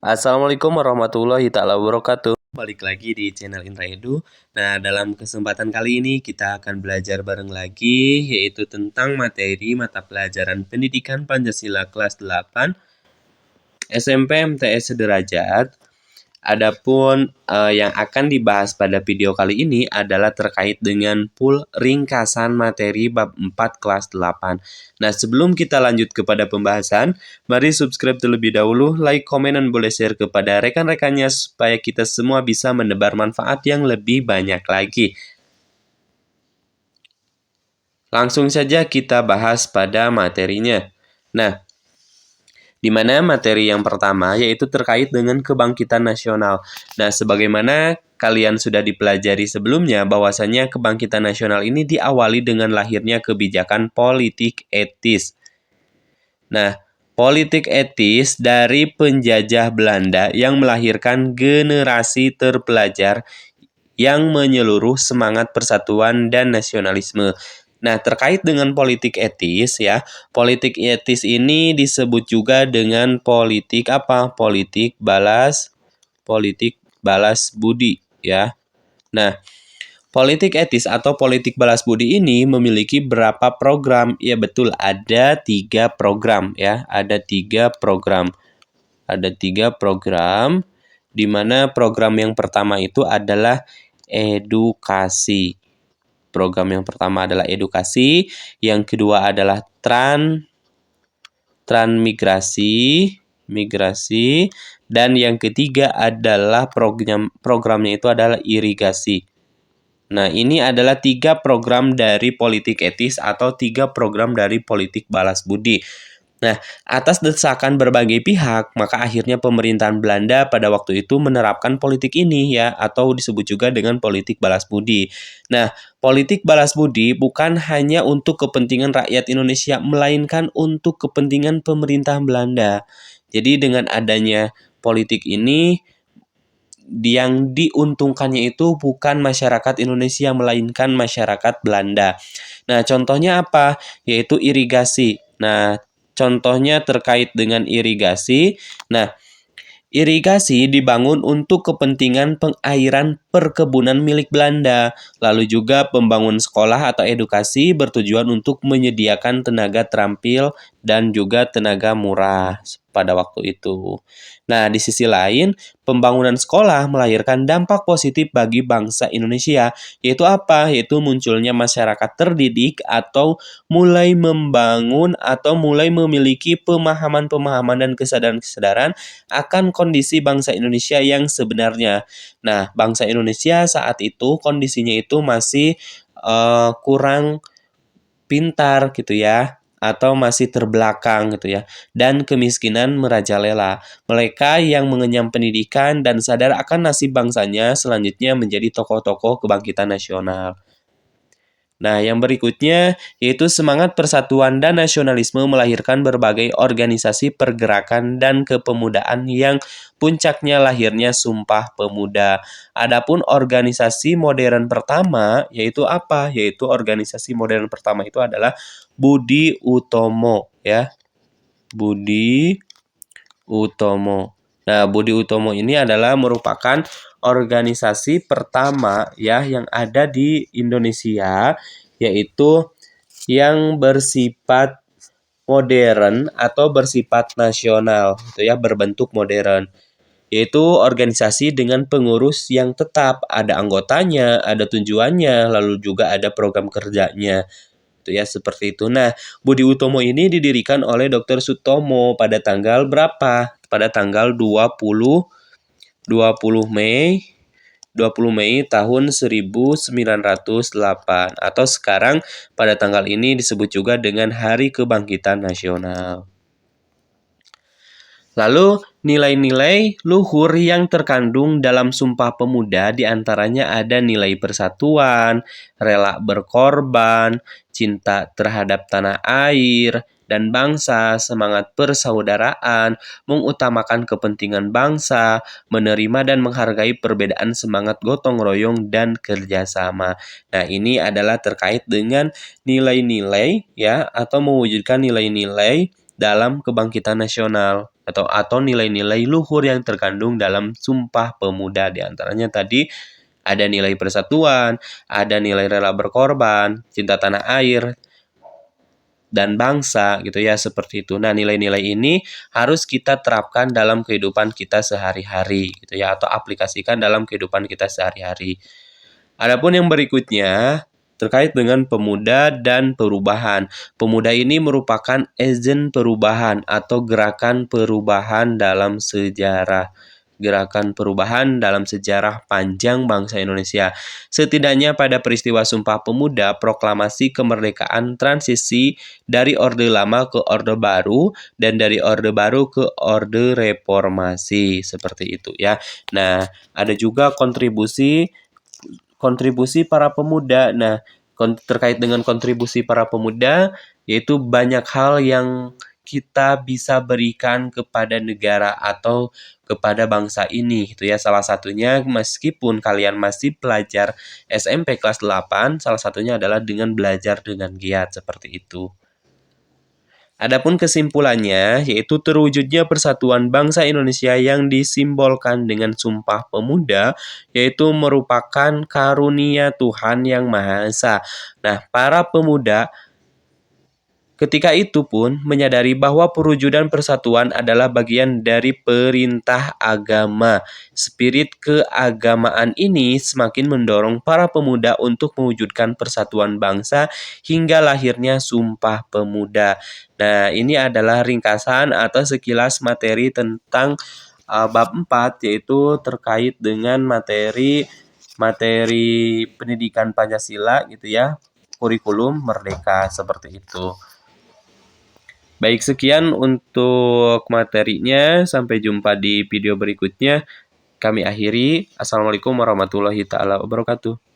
Assalamualaikum warahmatullahi taala wabarakatuh. Balik lagi di channel Indra Edu. Nah, dalam kesempatan kali ini kita akan belajar bareng lagi yaitu tentang materi mata pelajaran Pendidikan Pancasila kelas 8 SMP MTS Sederajat. Adapun yang akan dibahas pada video kali ini adalah terkait dengan full ringkasan materi bab 4 kelas 8. Nah, sebelum kita lanjut kepada pembahasan, mari subscribe terlebih dahulu, like, komen, dan boleh share kepada rekan-rekannya supaya kita semua bisa menebar manfaat yang lebih banyak lagi. Langsung saja kita bahas pada materinya. Nah, di mana materi yang pertama yaitu terkait dengan kebangkitan nasional. Nah, sebagaimana kalian sudah dipelajari sebelumnya bahwasannya kebangkitan nasional ini diawali dengan lahirnya kebijakan politik etis. Nah, politik etis dari penjajah Belanda yang melahirkan generasi terpelajar yang menyeluruh semangat persatuan dan nasionalisme. Nah, terkait dengan politik etis ya, politik etis ini disebut juga dengan politik apa? Politik balas budi ya. Nah, politik etis atau politik balas budi ini memiliki berapa program? Ya betul, ada 3 program ya, ada 3 program. Ada 3 program, di mana program yang pertama itu adalah edukasi. Program yang pertama adalah edukasi, yang kedua adalah migrasi, dan yang ketiga adalah programnya itu adalah irigasi. Nah, ini adalah 3 program dari politik etis atau 3 program dari politik balas budi. Nah, atas desakan berbagai pihak, maka akhirnya pemerintahan Belanda pada waktu itu menerapkan politik ini ya, atau disebut juga dengan politik balas budi. Nah, politik balas budi bukan hanya untuk kepentingan rakyat Indonesia, melainkan untuk kepentingan pemerintahan Belanda. Jadi dengan adanya politik ini, yang diuntungkannya itu bukan masyarakat Indonesia, melainkan masyarakat Belanda. Nah, contohnya apa? Yaitu irigasi. Nah, contohnya terkait dengan irigasi. Nah, irigasi dibangun untuk kepentingan pengairan perkebunan milik Belanda. Lalu juga pembangunan sekolah atau edukasi bertujuan untuk menyediakan tenaga terampil dan juga tenaga murah pada waktu itu. Nah, di sisi lain, pembangunan sekolah melahirkan dampak positif bagi bangsa Indonesia, yaitu apa? Yaitu munculnya masyarakat terdidik atau mulai membangun atau mulai memiliki pemahaman-pemahaman dan kesadaran-kesadaran akan kondisi bangsa Indonesia yang sebenarnya. Nah, bangsa Indonesia saat itu kondisinya itu masih kurang pintar gitu ya, atau masih terbelakang gitu ya, dan kemiskinan merajalela. Mereka yang mengenyam pendidikan dan sadar akan nasib bangsanya selanjutnya menjadi tokoh-tokoh kebangkitan nasional. Nah, yang berikutnya yaitu semangat persatuan dan nasionalisme melahirkan berbagai organisasi pergerakan dan kepemudaan yang puncaknya lahirnya Sumpah Pemuda. Adapun organisasi modern pertama yaitu apa? Yaitu organisasi modern pertama itu adalah Budi Utomo ya. Budi Utomo. Nah, Budi Utomo ini adalah merupakan organisasi pertama ya yang ada di Indonesia, yaitu yang bersifat modern atau bersifat nasional gitu ya, berbentuk modern. Yaitu organisasi dengan pengurus yang tetap, ada anggotanya, ada tujuannya, lalu juga ada program kerjanya. Itu ya, seperti itu. Nah, Budi Utomo ini didirikan oleh Dr. Sutomo pada tanggal berapa? Pada tanggal 20 Mei 20 Mei tahun 1908 atau sekarang pada tanggal ini disebut juga dengan Hari Kebangkitan Nasional. Lalu, nilai-nilai luhur yang terkandung dalam Sumpah Pemuda diantaranya ada nilai persatuan, rela berkorban, cinta terhadap tanah air dan bangsa, semangat persaudaraan, mengutamakan kepentingan bangsa, menerima dan menghargai perbedaan, semangat gotong royong dan kerjasama. Nah, ini adalah terkait dengan nilai-nilai ya, atau mewujudkan nilai-nilai dalam kebangkitan nasional atau nilai-nilai luhur yang terkandung dalam Sumpah Pemuda. Di antaranya tadi ada nilai persatuan, ada nilai rela berkorban, cinta tanah air, dan bangsa gitu ya, seperti itu. Nah, nilai-nilai ini harus kita terapkan dalam kehidupan kita sehari-hari gitu ya, atau aplikasikan dalam kehidupan kita sehari-hari. Adapun yang berikutnya terkait dengan pemuda dan perubahan. Pemuda ini merupakan agen perubahan atau gerakan perubahan dalam sejarah. Gerakan perubahan dalam sejarah panjang bangsa Indonesia. Setidaknya pada peristiwa Sumpah Pemuda, proklamasi kemerdekaan transisi dari Orde Lama ke Orde Baru dan dari Orde Baru ke Orde Reformasi, seperti itu ya. Nah, ada juga kontribusi para pemuda. Nah, terkait dengan kontribusi para pemuda, yaitu banyak hal yang kita bisa berikan kepada negara atau kepada bangsa ini gitu ya. Salah satunya meskipun kalian masih pelajar SMP kelas 8, salah satunya adalah dengan belajar dengan giat seperti itu. Adapun kesimpulannya, yaitu terwujudnya persatuan bangsa Indonesia yang disimbolkan dengan Sumpah Pemuda, yaitu merupakan karunia Tuhan Yang Maha Esa. Nah, para pemuda ketika itu pun menyadari bahwa perwujudan persatuan adalah bagian dari perintah agama. Spirit keagamaan ini semakin mendorong para pemuda untuk mewujudkan persatuan bangsa hingga lahirnya Sumpah Pemuda. Nah, ini adalah ringkasan atau sekilas materi tentang bab 4, yaitu terkait dengan materi pendidikan Pancasila gitu ya, kurikulum merdeka seperti itu. Baik, sekian untuk materinya. Sampai jumpa di video berikutnya. Kami akhiri. Assalamualaikum warahmatullahi taala wabarakatuh.